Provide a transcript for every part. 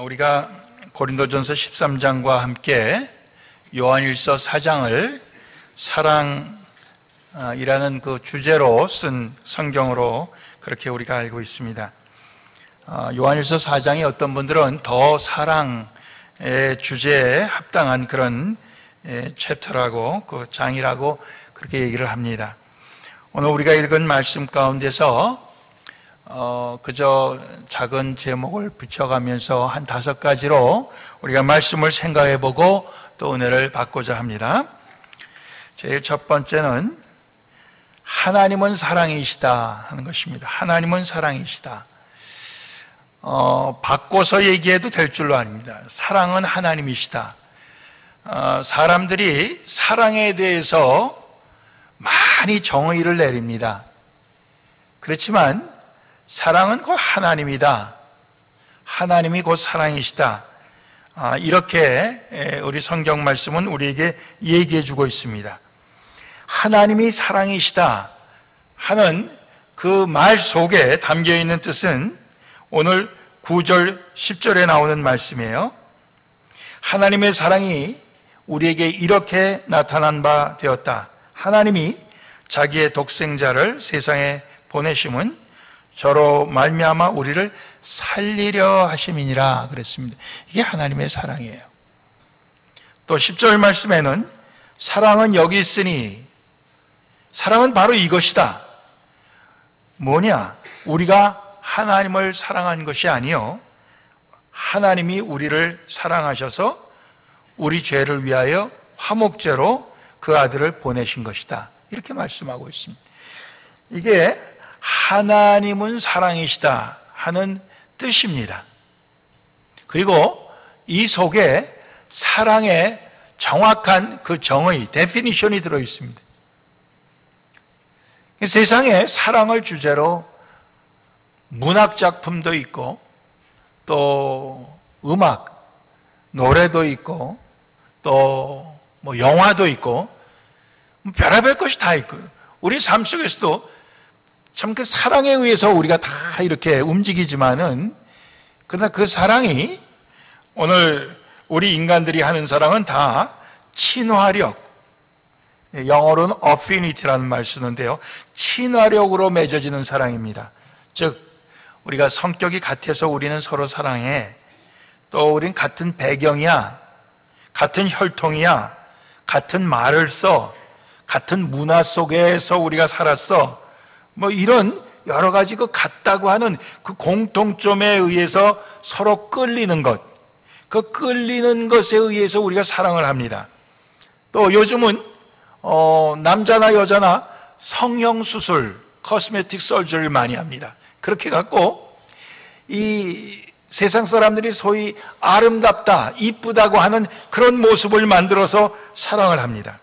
우리가 고린도전서 13장과 함께 요한일서 4장을 사랑이라는 그 주제로 쓴 성경으로 그렇게 우리가 알고 있습니다. 요한일서 4장이 어떤 분들은 더 사랑의 주제에 합당한 그런 챕터라고, 그 장이라고 그렇게 얘기를 합니다. 오늘 우리가 읽은 말씀 가운데서 그저 작은 제목을 붙여가면서 한 5가지로 우리가 말씀을 생각해보고 또 은혜를 받고자 합니다. 제일 첫 번째는 하나님은 사랑이시다 하는 것입니다. 하나님은 사랑이시다. 바꿔서 얘기해도 될 줄로 아닙니다. 사랑은 하나님이시다. 사람들이 사랑에 대해서 많이 정의를 내립니다. 그렇지만 사랑은 곧 하나님이다. 하나님이 곧 사랑이시다. 이렇게 우리 성경 말씀은 우리에게 얘기해 주고 있습니다. 하나님이 사랑이시다 하는 그 말 속에 담겨 있는 뜻은 오늘 9절, 10절에 나오는 말씀이에요. 하나님의 사랑이 우리에게 이렇게 나타난 바 되었다. 하나님이 자기의 독생자를 세상에 보내심은 저로 말미암아 우리를 살리려 하심이니라 그랬습니다. 이게 하나님의 사랑이에요. 또 10절 말씀에는 사랑은 여기 있으니, 사랑은 바로 이것이다. 뭐냐? 우리가 하나님을 사랑한 것이 아니요, 하나님이 우리를 사랑하셔서 우리 죄를 위하여 화목제로 그 아들을 보내신 것이다. 이렇게 말씀하고 있습니다. 이게 하나님은 사랑이시다 하는 뜻입니다. 그리고 이 속에 사랑의 정확한 그 정의, 데피니션이 들어 있습니다. 세상에 사랑을 주제로 문학작품도 있고, 또 음악, 노래도 있고, 또 영화도 있고, 별의별 것이 다 있고, 우리 삶 속에서도 참 그 사랑에 의해서 우리가 다 이렇게 움직이지만은, 그러나 그 사랑이 오늘 우리 인간들이 하는 사랑은 다 친화력, 영어로는 affinity라는 말 쓰는데요, 친화력으로 맺어지는 사랑입니다. 즉 우리가 성격이 같아서 우리는 서로 사랑해, 또 우린 같은 배경이야, 같은 혈통이야, 같은 말을 써, 같은 문화 속에서 우리가 살았어, 이런 여러 가지 그 같다고 하는 그 공통점에 의해서 서로 끌리는 것, 그 끌리는 것에 의해서 우리가 사랑을 합니다. 또 요즘은 남자나 여자나 성형수술, 코스메틱 설저리를 많이 합니다. 그렇게 갖고 이 세상 사람들이 소위 아름답다, 이쁘다고 하는 그런 모습을 만들어서 사랑을 합니다.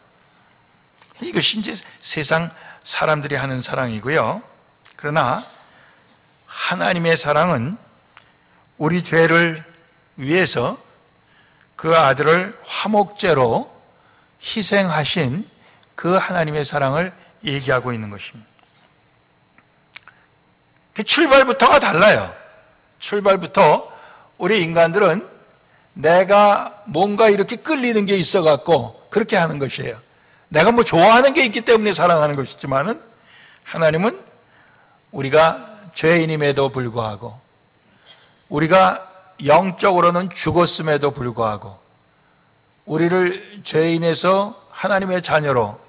이것이 이제 세상 사람들이 하는 사랑이고요. 그러나 하나님의 사랑은 우리 죄를 위해서 그 아들을 화목제로 희생하신 그 하나님의 사랑을 얘기하고 있는 것입니다. 출발부터가 달라요. 출발부터 우리 인간들은 내가 뭔가 이렇게 끌리는 게 있어갖고 그렇게 하는 것이에요. 내가 좋아하는 게 있기 때문에 사랑하는 것이지만은, 하나님은 우리가 죄인임에도 불구하고, 우리가 영적으로는 죽었음에도 불구하고, 우리를 죄인에서 하나님의 자녀로,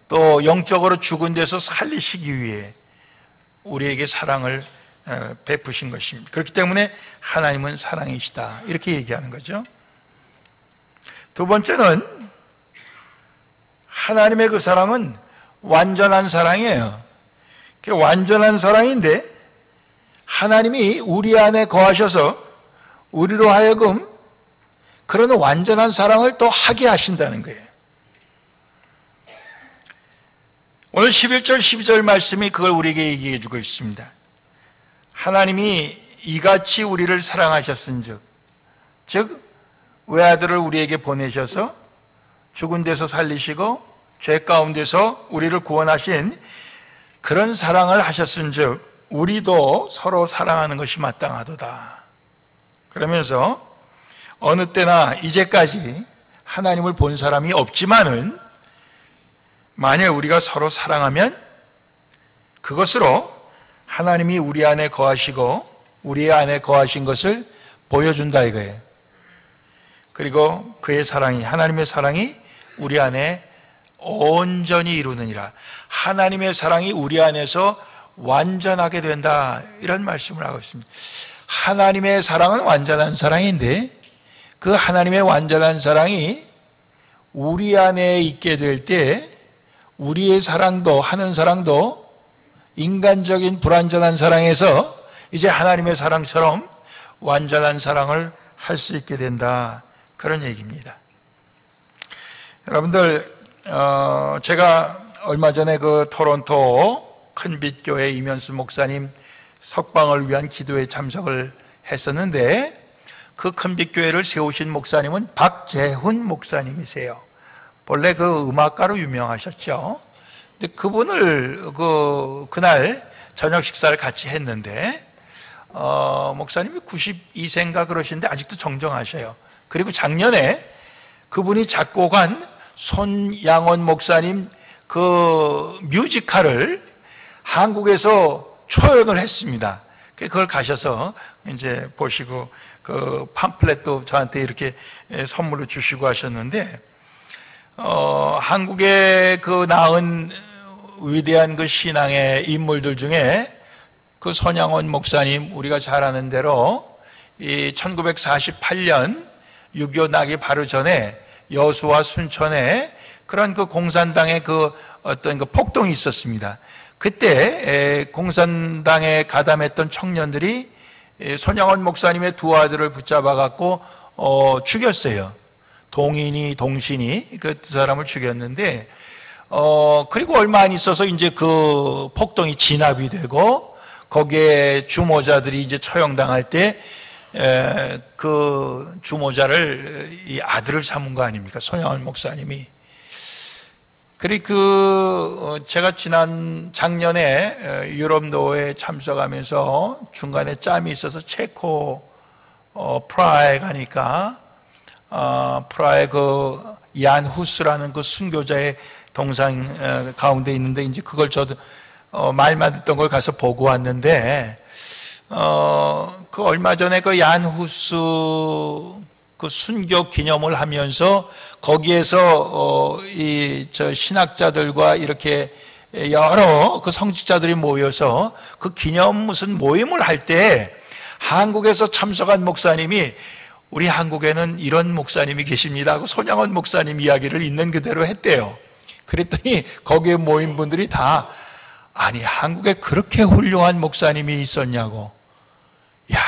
또 영적으로 죽은 데서 살리시기 위해 우리에게 사랑을 베푸신 것입니다. 그렇기 때문에 하나님은 사랑이시다, 이렇게 얘기하는 거죠. 두 번째는 하나님의 그 사랑은 완전한 사랑이에요. 완전한 사랑인데 하나님이 우리 안에 거하셔서 우리로 하여금 그런 완전한 사랑을 또 하게 하신다는 거예요. 오늘 11절, 12절 말씀이 그걸 우리에게 얘기해 주고 있습니다. 하나님이 이같이 우리를 사랑하셨은즉, 즉 외아들을 우리에게 보내셔서 죽은 데서 살리시고 죄 가운데서 우리를 구원하신 그런 사랑을 하셨은즉 우리도 서로 사랑하는 것이 마땅하도다. 그러면서 어느 때나 이제까지 하나님을 본 사람이 없지만은 만일 우리가 서로 사랑하면 그것으로 하나님이 우리 안에 거하시고 우리 안에 거하신 것을 보여준다 이거예요. 그리고 그의 사랑이, 하나님의 사랑이 우리 안에 온전히 이루느니라. 하나님의 사랑이 우리 안에서 완전하게 된다, 이런 말씀을 하고 있습니다. 하나님의 사랑은 완전한 사랑인데 그 하나님의 완전한 사랑이 우리 안에 있게 될 때 우리의 사랑도, 하는 사랑도 인간적인 불완전한 사랑에서 이제 하나님의 사랑처럼 완전한 사랑을 할 수 있게 된다, 그런 얘기입니다. 여러분들, 제가 얼마 전에 그 토론토 큰빛교회 이면수 목사님 석방을 위한 기도에 참석을 했었는데 그 큰빛교회를 세우신 목사님은 박재훈 목사님이세요. 본래 그 음악가로 유명하셨죠. 근데 그분을 그날 저녁 식사를 같이 했는데 목사님이 92세인가 그러시는데 아직도 정정하셔요. 그리고 작년에 그분이 작곡한 손양원 목사님 그 뮤지컬을 한국에서 초연을 했습니다. 그걸 가셔서 이제 보시고 그 팜플렛도 저한테 이렇게 선물로 주시고 하셨는데 한국의 그 나은 위대한 그 신앙의 인물들 중에 그 손양원 목사님, 우리가 잘 아는 대로 이 1948년 6.25 나기 바로 전에 여수와 순천에 그런 그 공산당의 그 어떤 그 폭동이 있었습니다. 그때 공산당에 가담했던 청년들이 손양원 목사님의 두 아들을 붙잡아 갖고 죽였어요. 동인이 동신이 그 두 사람을 죽였는데 그리고 얼마 안 있어서 이제 그 폭동이 진압이 되고 거기에 주모자들이 이제 처형당할 때 그 주모자를 이 아들을 삼은 거 아닙니까? 손양원 목사님이. 그리고 제가 작년에 유럽 노회에 참석하면서 중간에 짬이 있어서 체코 프라하에 가니까 프라하에 그 얀 후스라는 그 순교자의 동상 가운데 있는데 이제 그걸 저도 말만 듣던 걸 가서 보고 왔는데 그 얼마 전에 그 얀 후스 그 순교 기념을 하면서 거기에서 저 신학자들과 이렇게 여러 그 성직자들이 모여서 그 기념 무슨 모임을 할 때 한국에서 참석한 목사님이 우리 한국에는 이런 목사님이 계십니다 하고 손양원 목사님 이야기를 있는 그대로 했대요. 그랬더니 거기에 모인 분들이 다 아니 한국에 그렇게 훌륭한 목사님이 있었냐고. 야,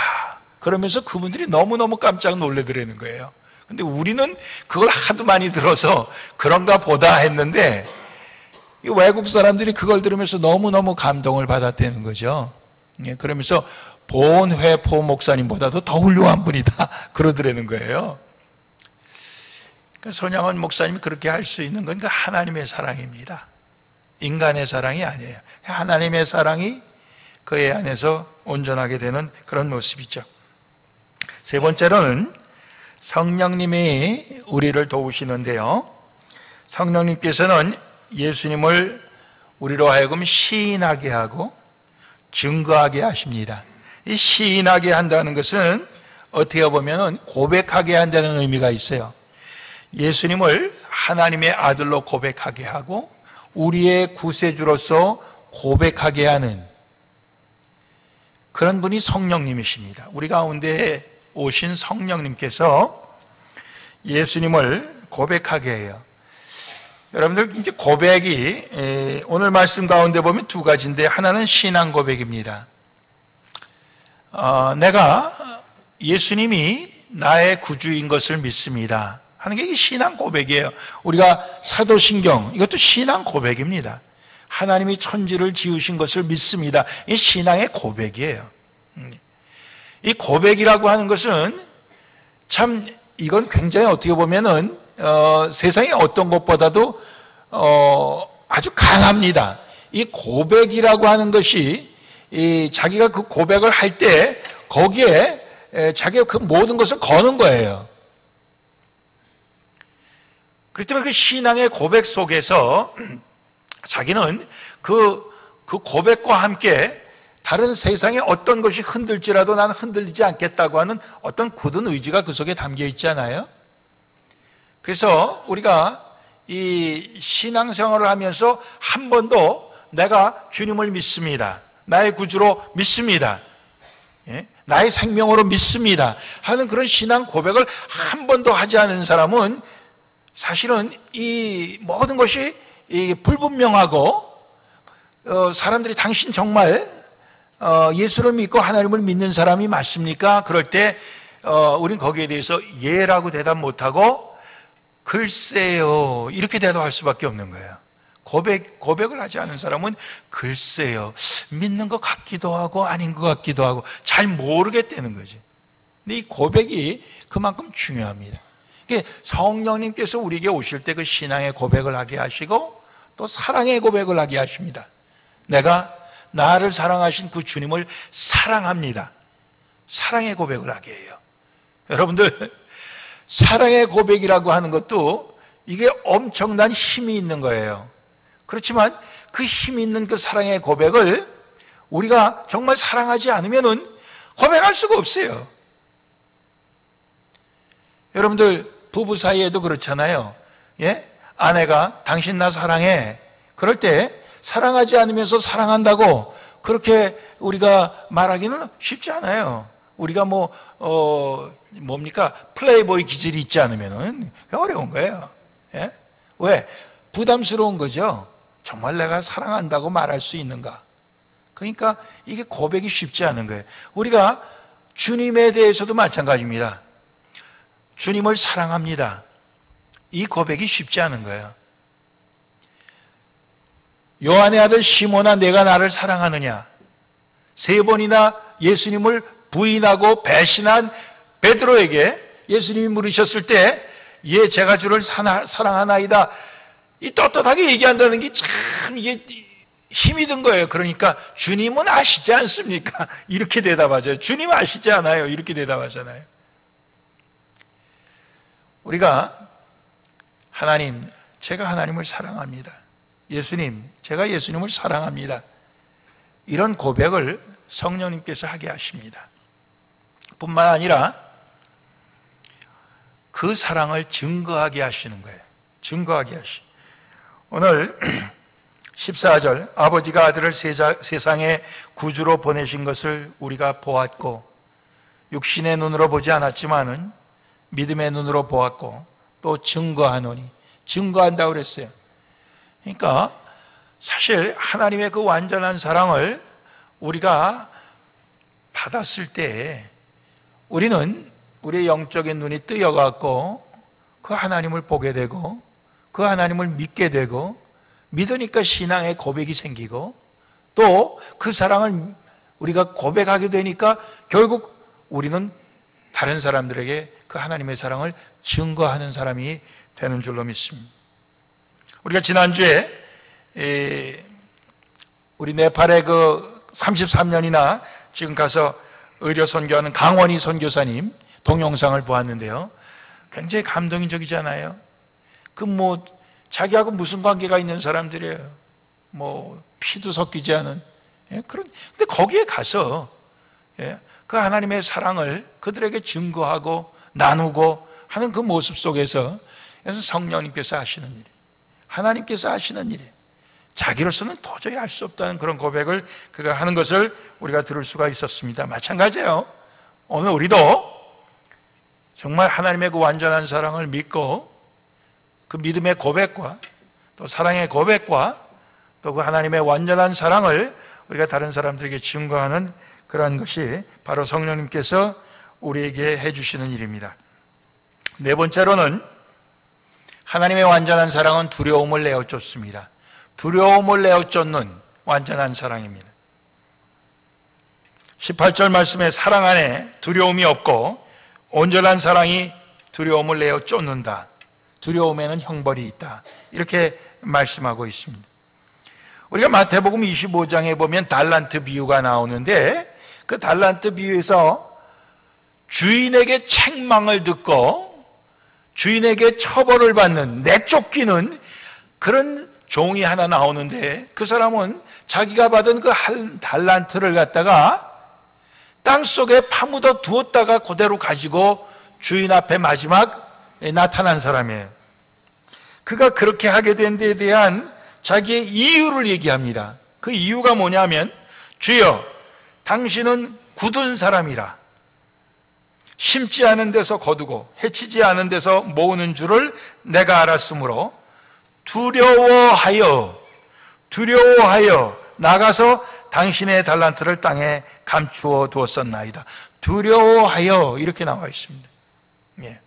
그러면서 그분들이 너무너무 깜짝 놀래더라는 거예요. 근데 우리는 그걸 하도 많이 들어서 그런가 보다 했는데 이 외국 사람들이 그걸 들으면서 너무너무 감동을 받았다는 거죠. 그러면서 본회포 목사님보다도 더 훌륭한 분이다 그러더라는 거예요. 그러니까 손양원 목사님이 그렇게 할 수 있는 건 하나님의 사랑입니다. 인간의 사랑이 아니에요. 하나님의 사랑이 그의 안에서 온전하게 되는 그런 모습이죠. 세 번째로는 성령님이 우리를 도우시는데요. 성령님께서는 예수님을 우리로 하여금 시인하게 하고 증거하게 하십니다. 이 시인하게 한다는 것은 어떻게 보면 고백하게 한다는 의미가 있어요. 예수님을 하나님의 아들로 고백하게 하고 우리의 구세주로서 고백하게 하는 그런 분이 성령님이십니다. 우리 가운데 오신 성령님께서 예수님을 고백하게 해요. 여러분들 이제 고백이 오늘 말씀 가운데 보면 두 가지인데 하나는 신앙 고백입니다. 내가 예수님이 나의 구주인 것을 믿습니다 하는 게 신앙 고백이에요. 우리가 사도신경 이것도 신앙 고백입니다. 하나님이 천지를 지으신 것을 믿습니다. 이 신앙의 고백이에요. 이 고백이라고 하는 것은 참 이건 굉장히 어떻게 보면은 세상의 어떤 것보다도 아주 강합니다. 이 고백이라고 하는 것이 자기가 그 고백을 할 때 거기에 자기의 그 모든 것을 거는 거예요. 그렇기 때문에 그 신앙의 고백 속에서 자기는 그 고백과 함께 다른 세상에 어떤 것이 흔들지라도 나는 흔들리지 않겠다고 하는 어떤 굳은 의지가 그 속에 담겨 있잖아요. 그래서 우리가 이 신앙생활을 하면서 한 번도 내가 주님을 믿습니다, 나의 구주로 믿습니다, 나의 생명으로 믿습니다 하는 그런 신앙 고백을 한 번도 하지 않은 사람은 사실은 이 모든 것이 불분명하고 사람들이 당신 정말 예수를 믿고 하나님을 믿는 사람이 맞습니까? 그럴 때 우린 거기에 대해서 예라고 대답 못하고 글쎄요 이렇게 대답할 수밖에 없는 거예요. 고백을 하지 않은 사람은 글쎄요, 믿는 것 같기도 하고 아닌 것 같기도 하고 잘 모르겠다는 거지. 근데 이 고백이 그만큼 중요합니다. 성령님께서 우리에게 오실 때 그 신앙의 고백을 하게 하시고 또 사랑의 고백을 하게 하십니다. 내가 나를 사랑하신 그 주님을 사랑합니다. 사랑의 고백을 하게 해요. 여러분들, 사랑의 고백이라고 하는 것도 이게 엄청난 힘이 있는 거예요. 그렇지만 그 힘 있는 그 사랑의 고백을 우리가 정말 사랑하지 않으면은 고백할 수가 없어요. 여러분들, 부부 사이에도 그렇잖아요. 아내가 당신 나 사랑해. 그럴 때 사랑하지 않으면서 사랑한다고 그렇게 우리가 말하기는 쉽지 않아요. 우리가 뭡니까? 플레이보이 기질이 있지 않으면은 어려운 거예요. 왜? 부담스러운 거죠. 정말 내가 사랑한다고 말할 수 있는가? 그러니까 이게 고백이 쉽지 않은 거예요. 우리가 주님에 대해서도 마찬가지입니다. 주님을 사랑합니다. 이 고백이 쉽지 않은 거예요. 요한의 아들 시몬아, 내가 나를 사랑하느냐? 3번이나 예수님을 부인하고 배신한 베드로에게 예수님이 물으셨을 때, 예, 제가 주를 사랑하나이다, 이 떳떳하게 얘기한다는 게 참 이게 힘이 든 거예요. 그러니까 주님은 아시지 않습니까? 이렇게 대답하죠. 주님 아시지 않아요? 이렇게 대답하잖아요. 우리가 하나님, 제가 하나님을 사랑합니다. 예수님, 제가 예수님을 사랑합니다. 이런 고백을 성령님께서 하게 하십니다. 뿐만 아니라 그 사랑을 증거하게 하시는 거예요. 증거하게 하시. 오늘 14절, 아버지가 아들을 세상에 구주로 보내신 것을 우리가 보았고 육신의 눈으로 보지 않았지만은 믿음의 눈으로 보았고 또 증거하노니, 증거한다고 그랬어요. 그러니까 사실 하나님의 그 완전한 사랑을 우리가 받았을 때 우리는 우리의 영적인 눈이 뜨여갖고 그 하나님을 보게 되고 그 하나님을 믿게 되고 믿으니까 신앙의 고백이 생기고 또 그 사랑을 우리가 고백하게 되니까 결국 우리는 다른 사람들에게 그 하나님의 사랑을 증거하는 사람이 되는 줄로 믿습니다. 우리가 지난주에 우리 네팔에 그 33년이나 지금 가서 의료 선교하는 강원희 선교사님 동영상을 보았는데요. 굉장히 감동적이잖아요. 자기하고 무슨 관계가 있는 사람들이에요. 피도 섞이지 않은. 근데 거기에 가서 그 하나님의 사랑을 그들에게 증거하고 나누고 하는 그 모습 속에서 성령님께서 하시는 일, 하나님께서 하시는 일, 자기로서는 도저히 할 수 없다는 그런 고백을 그가 하는 것을 우리가 들을 수가 있었습니다. 마찬가지예요. 오늘 우리도 정말 하나님의 그 완전한 사랑을 믿고 그 믿음의 고백과 또 사랑의 고백과 또 그 하나님의 완전한 사랑을 우리가 다른 사람들에게 증거하는 그러한 것이 바로 성령님께서 우리에게 해주시는 일입니다. 네 번째로는 하나님의 완전한 사랑은 두려움을 내어쫓습니다. 두려움을 내어쫓는 완전한 사랑입니다. 18절 말씀에 사랑 안에 두려움이 없고 온전한 사랑이 두려움을 내어쫓는다. 두려움에는 형벌이 있다. 이렇게 말씀하고 있습니다. 우리가 마태복음 25장에 보면 달란트 비유가 나오는데 그 달란트 비유에서 주인에게 책망을 듣고 주인에게 처벌을 받는, 내쫓기는 그런 종이 하나 나오는데, 그 사람은 자기가 받은 그 한 달란트를 갖다가 땅속에 파묻어 두었다가 그대로 가지고 주인 앞에 마지막 나타난 사람이에요. 그가 그렇게 하게 된 데에 대한 자기의 이유를 얘기합니다. 그 이유가 뭐냐면, 주여, 당신은 굳은 사람이라 심지 않은 데서 거두고 해치지 않은 데서 모으는 줄을 내가 알았으므로 두려워하여 나가서 당신의 달란트를 땅에 감추어 두었었나이다. 두려워하여 이렇게 나와 있습니다. 예.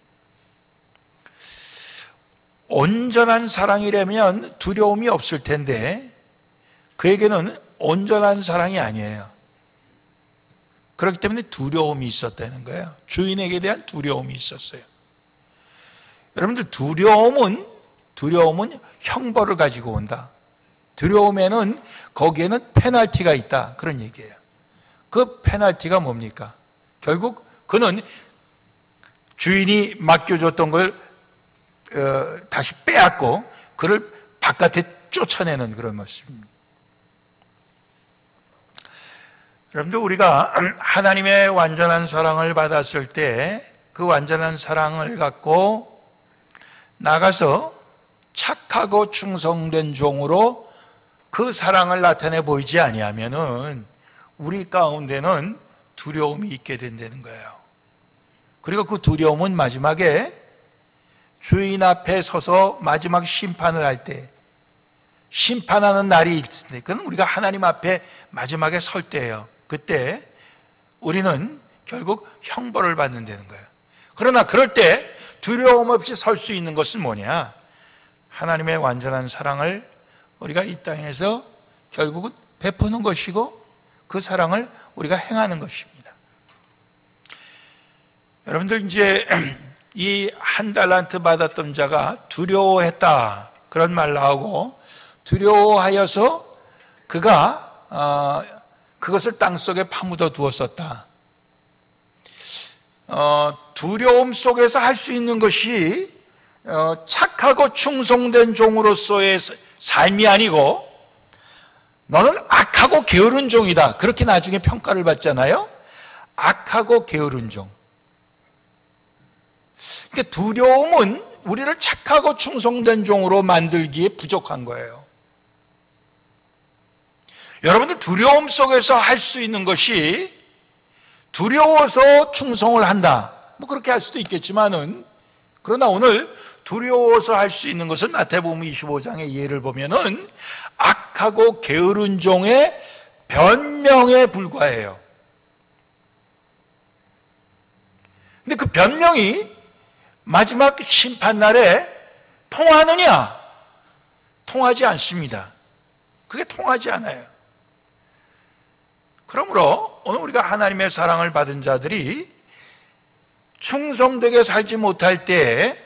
온전한 사랑이라면 두려움이 없을 텐데 그에게는 온전한 사랑이 아니에요. 그렇기 때문에 두려움이 있었다는 거예요. 주인에게 대한 두려움이 있었어요. 여러분들, 두려움은 형벌을 가지고 온다. 두려움에는 거기에는 페널티가 있다, 그런 얘기예요. 그 페널티가 뭡니까? 결국 그는 주인이 맡겨줬던 걸 다시 빼앗고 그를 바깥에 쫓아내는 그런 모습입니다. 여러분들, 우리가 하나님의 완전한 사랑을 받았을 때 그 완전한 사랑을 갖고 나가서 착하고 충성된 종으로 그 사랑을 나타내 보이지 아니하면은 우리 가운데는 두려움이 있게 된다는 거예요. 그리고 그 두려움은 마지막에 주인 앞에 서서 마지막 심판을 할 때, 심판하는 날이 있을 때, 그건 우리가 하나님 앞에 마지막에 설 때예요. 그때 우리는 결국 형벌을 받는다는 거예요. 그러나 그럴 때 두려움 없이 설 수 있는 것은 뭐냐? 하나님의 완전한 사랑을 우리가 이 땅에서 결국은 베푸는 것이고 그 사랑을 우리가 행하는 것입니다. 여러분들, 이제 이 한 달란트 받았던 자가 두려워했다, 그런 말 나오고, 두려워하여서 그가 그것을 땅속에 파묻어 두었었다. 두려움 속에서 할 수 있는 것이 착하고 충성된 종으로서의 삶이 아니고, 너는 악하고 게으른 종이다, 그렇게 나중에 평가를 받잖아요. 악하고 게으른 종. 그러니까 두려움은 우리를 착하고 충성된 종으로 만들기에 부족한 거예요. 여러분들, 두려움 속에서 할 수 있는 것이 두려워서 충성을 한다, 뭐 그렇게 할 수도 있겠지만은, 그러나 오늘 두려워서 할 수 있는 것은 마태복음 25장의 예를 보면은 악하고 게으른 종의 변명에 불과해요. 근데 그 변명이 마지막 심판날에 통하느냐? 통하지 않습니다. 그게 통하지 않아요. 그러므로 오늘 우리가 하나님의 사랑을 받은 자들이 충성되게 살지 못할 때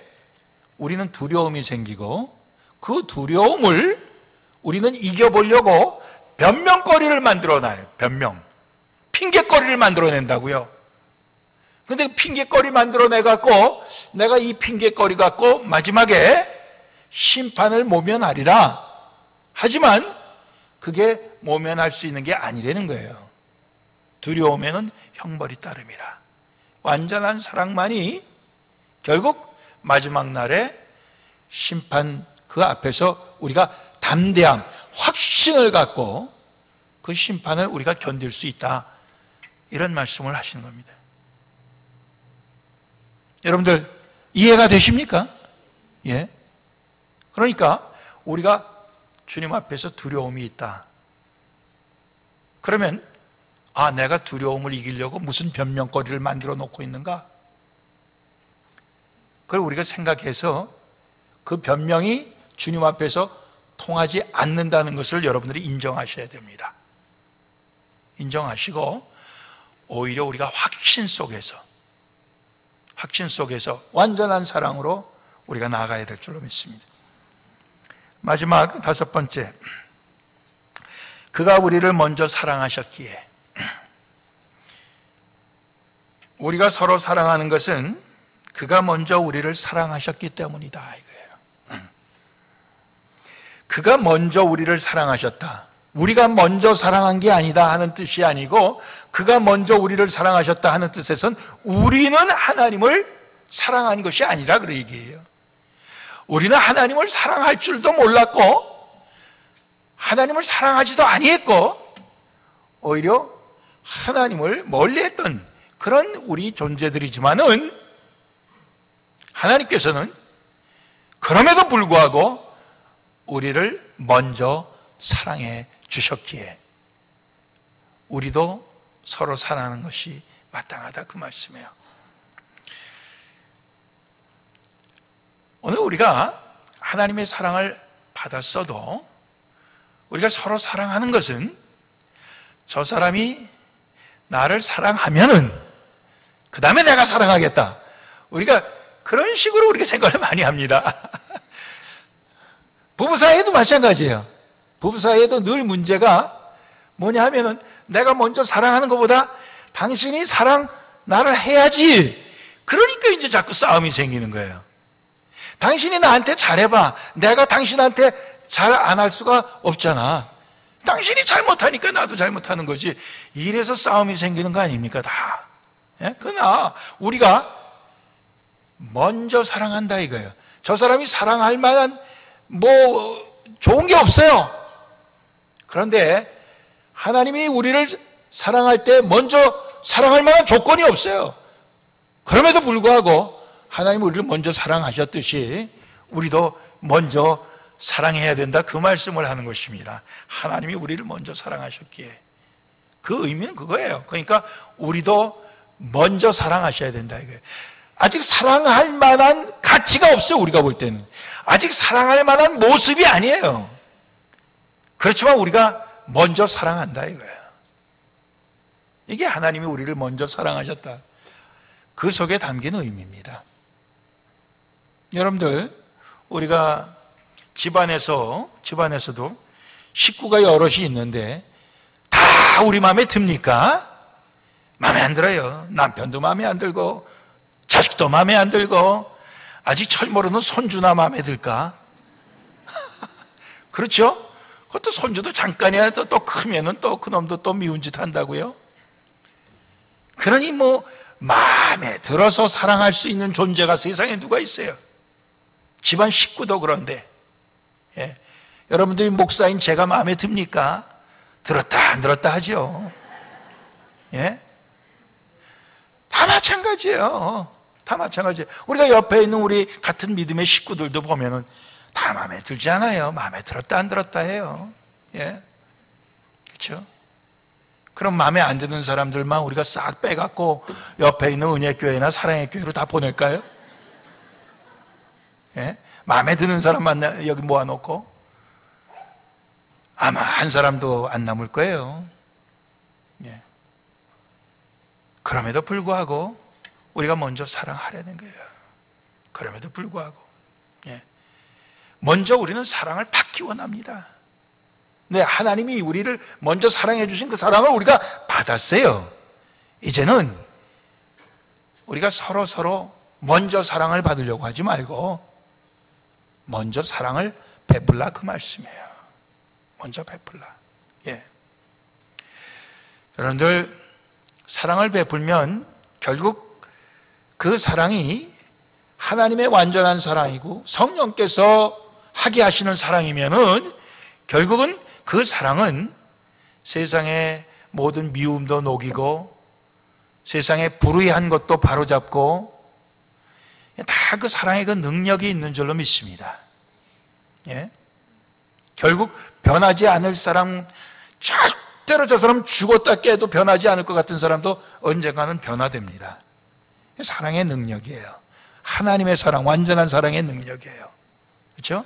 우리는 두려움이 생기고, 그 두려움을 우리는 이겨보려고 변명거리를 만들어놔요. 핑계거리를 만들어낸다고요. 근데 핑계거리 만들어내갖고 내가 이 핑계거리 갖고 마지막에 심판을 모면하리라. 하지만 그게 모면할 수 있는 게 아니라는 거예요. 두려움에는 형벌이 따름이라. 완전한 사랑만이 결국 마지막 날에 심판 그 앞에서 우리가 담대함, 확신을 갖고 그 심판을 우리가 견딜 수 있다, 이런 말씀을 하시는 겁니다. 여러분들, 이해가 되십니까? 예. 그러니까 우리가 주님 앞에서 두려움이 있다, 그러면 내가 두려움을 이기려고 무슨 변명거리를 만들어 놓고 있는가? 그걸 우리가 생각해서 그 변명이 주님 앞에서 통하지 않는다는 것을 여러분들이 인정하셔야 됩니다. 인정하시고 오히려 우리가 확신 속에서 완전한 사랑으로 우리가 나아가야 될 줄로 믿습니다. 마지막 5번째, 그가 우리를 먼저 사랑하셨기에 우리가 서로 사랑하는 것은 그가 먼저 우리를 사랑하셨기 때문이다 이거예요. 그가 먼저 우리를 사랑하셨다. 우리가 먼저 사랑한 게 아니다 하는 뜻이 아니고, 그가 먼저 우리를 사랑하셨다 하는 뜻에선 우리는 하나님을 사랑한 것이 아니라 그런 얘기예요. 우리는 하나님을 사랑할 줄도 몰랐고 하나님을 사랑하지도 아니했고 오히려 하나님을 멀리했던 그런 우리 존재들이지만은, 하나님께서는 그럼에도 불구하고 우리를 먼저 사랑해 주셨기에 우리도 서로 사랑하는 것이 마땅하다 그 말씀이에요. 오늘 우리가 하나님의 사랑을 받았어도 우리가 서로 사랑하는 것은 저 사람이 나를 사랑하면은 그 다음에 내가 사랑하겠다, 우리가 그런 식으로 우리가 생각을 많이 합니다. 부부 사이에도 마찬가지예요. 부부 사이에도 늘 문제가 뭐냐 하면은 내가 먼저 사랑하는 것보다 당신이 나를 해야지. 그러니까 이제 자꾸 싸움이 생기는 거예요. 당신이 나한테 잘해봐. 내가 당신한테 잘 안 할 수가 없잖아. 당신이 잘못하니까 나도 잘못하는 거지. 이래서 싸움이 생기는 거 아닙니까 다. 예? 그러나 우리가 먼저 사랑한다 이거예요. 저 사람이 사랑할 만한 좋은 게 없어요. 그런데 하나님이 우리를 사랑할 때 먼저 사랑할 만한 조건이 없어요. 그럼에도 불구하고 하나님이 우리를 먼저 사랑하셨듯이 우리도 먼저 사랑해야 된다 그 말씀을 하는 것입니다. 하나님이 우리를 먼저 사랑하셨기에 그 의미는 그거예요. 그러니까 우리도 먼저 사랑하셔야 된다 이거예요. 아직 사랑할 만한 가치가 없어요. 우리가 볼 때는 아직 사랑할 만한 모습이 아니에요. 그렇지만 우리가 먼저 사랑한다 이거예요. 이게 하나님이 우리를 먼저 사랑하셨다, 그 속에 담긴 의미입니다. 여러분들, 우리가 집안에서도 식구가 여럿이 있는데 다 우리 마음에 듭니까? 마음에 안 들어요. 남편도 마음에 안 들고 자식도 마음에 안 들고 아직 철 모르는 손주나 마음에 들까? 그렇죠? 그것도 손주도 잠깐이야. 또 크면은 또 그놈도 또 미운 짓 한다고요. 그러니 마음에 들어서 사랑할 수 있는 존재가 세상에 누가 있어요? 집안 식구도 그런데, 예. 여러분들이 목사인 제가 마음에 듭니까? 들었다 안 들었다 하죠. 예? 다 마찬가지예요. 다 마찬가지예요. 우리가 옆에 있는 우리 같은 믿음의 식구들도 보면은 다 마음에 들지 않아요. 마음에 들었다 안 들었다 해요. 예, 그렇죠? 그럼 마음에 안 드는 사람들만 우리가 싹 빼갖고 옆에 있는 은혜교회나 사랑의 교회로 다 보낼까요? 예? 마음에 드는 사람만 여기 모아놓고 아마 한 사람도 안 남을 거예요. 예. 그럼에도 불구하고 우리가 먼저 사랑하려는 거예요. 그럼에도 불구하고, 예. 먼저 우리는 사랑을 받기 원합니다. 네, 하나님이 우리를 먼저 사랑해 주신 그 사랑을 우리가 받았어요. 이제는 우리가 서로 먼저 사랑을 받으려고 하지 말고 먼저 사랑을 베풀라 그 말씀이에요. 먼저 베풀라. 예. 여러분들, 사랑을 베풀면 결국 그 사랑이 하나님의 완전한 사랑이고 성령께서 하게 하시는 사랑이면은 결국은 그 사랑은 세상의 모든 미움도 녹이고 세상의 불의한 것도 바로잡고 다 그 사랑의 그 능력이 있는 줄로 믿습니다. 예? 결국 변하지 않을 사람, 절대로 저 사람 죽었다 깨도 변하지 않을 것 같은 사람도 언젠가는 변화됩니다. 사랑의 능력이에요. 하나님의 사랑, 완전한 사랑의 능력이에요. 그렇죠?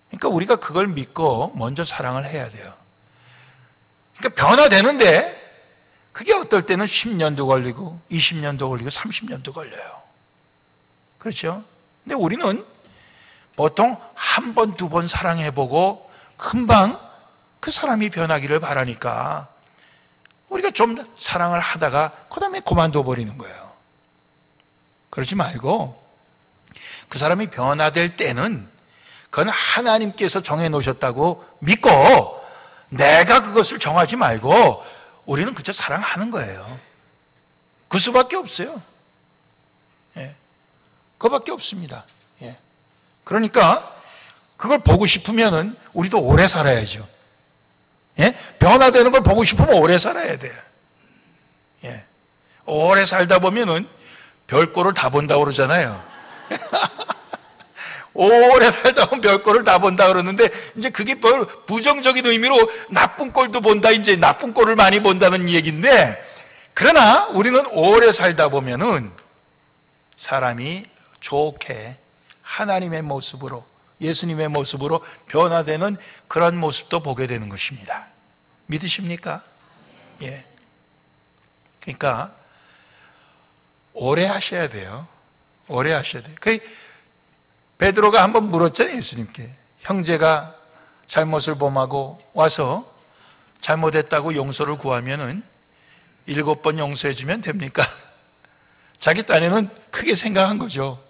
그러니까 우리가 그걸 믿고 먼저 사랑을 해야 돼요. 그러니까 변화되는데 그게 어떨 때는 10년도 걸리고 20년도 걸리고 30년도 걸려요. 그렇죠? 근데 우리는 보통 한 번, 두 번 사랑해보고 금방 그 사람이 변하기를 바라니까 우리가 좀 사랑을 하다가 그 다음에 그만둬 버리는 거예요. 그러지 말고 그 사람이 변화될 때는 그건 하나님께서 정해놓으셨다고 믿고 내가 그것을 정하지 말고 우리는 그저 사랑하는 거예요. 그 수밖에 없어요. 예. 그거밖에 없습니다. 예. 그러니까 그걸 보고 싶으면은 우리도 오래 살아야죠. 예? 변화되는 걸 보고 싶으면 오래 살아야 돼요. 예. 오래 살다 보면은 별꼴을 다 본다고 그러잖아요. 오래 살다 보면 별꼴을 다 본다 그러는데 이제 그게 부정적인 의미로 나쁜 꼴도 본다, 이제 나쁜 꼴을 많이 본다는 얘기인데, 그러나 우리는 오래 살다 보면은 사람이 좋게 하나님의 모습으로, 예수님의 모습으로 변화되는 그런 모습도 보게 되는 것입니다. 믿으십니까? 예. 그러니까 오래 하셔야 돼요. 오래 하셔야 돼요. 베드로가 한번 물었잖아요, 예수님께. 형제가 잘못을 범하고 와서 잘못했다고 용서를 구하면은 7번 용서해 주면 됩니까? 자기 딴에는 크게 생각한 거죠.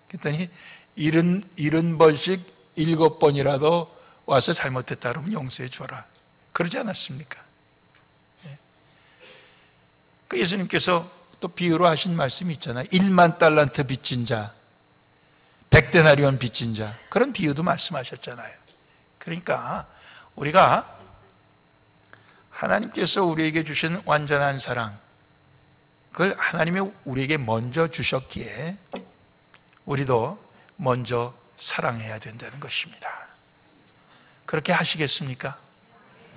그랬더니 70번씩 7번이라도 와서 잘못했다 그러면 용서해 줘라. 그러지 않았습니까? 그 예수님께서 또 비유로 하신 말씀이 있잖아요. 1만 달란트 빚진 자, 100데나리온 빚진 자, 그런 비유도 말씀하셨잖아요. 그러니까 우리가 하나님께서 우리에게 주신 완전한 사랑, 그걸 하나님이 우리에게 먼저 주셨기에 우리도 먼저 사랑해야 된다는 것입니다. 그렇게 하시겠습니까?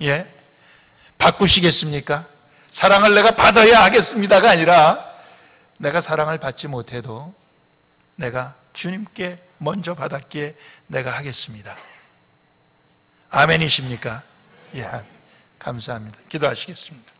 예? 바꾸시겠습니까? 사랑을 내가 받아야 하겠습니다가 아니라 내가 사랑을 받지 못해도 내가 주님께 먼저 받았기에 내가 하겠습니다. 아멘이십니까? 예, 감사합니다. 기도하시겠습니다.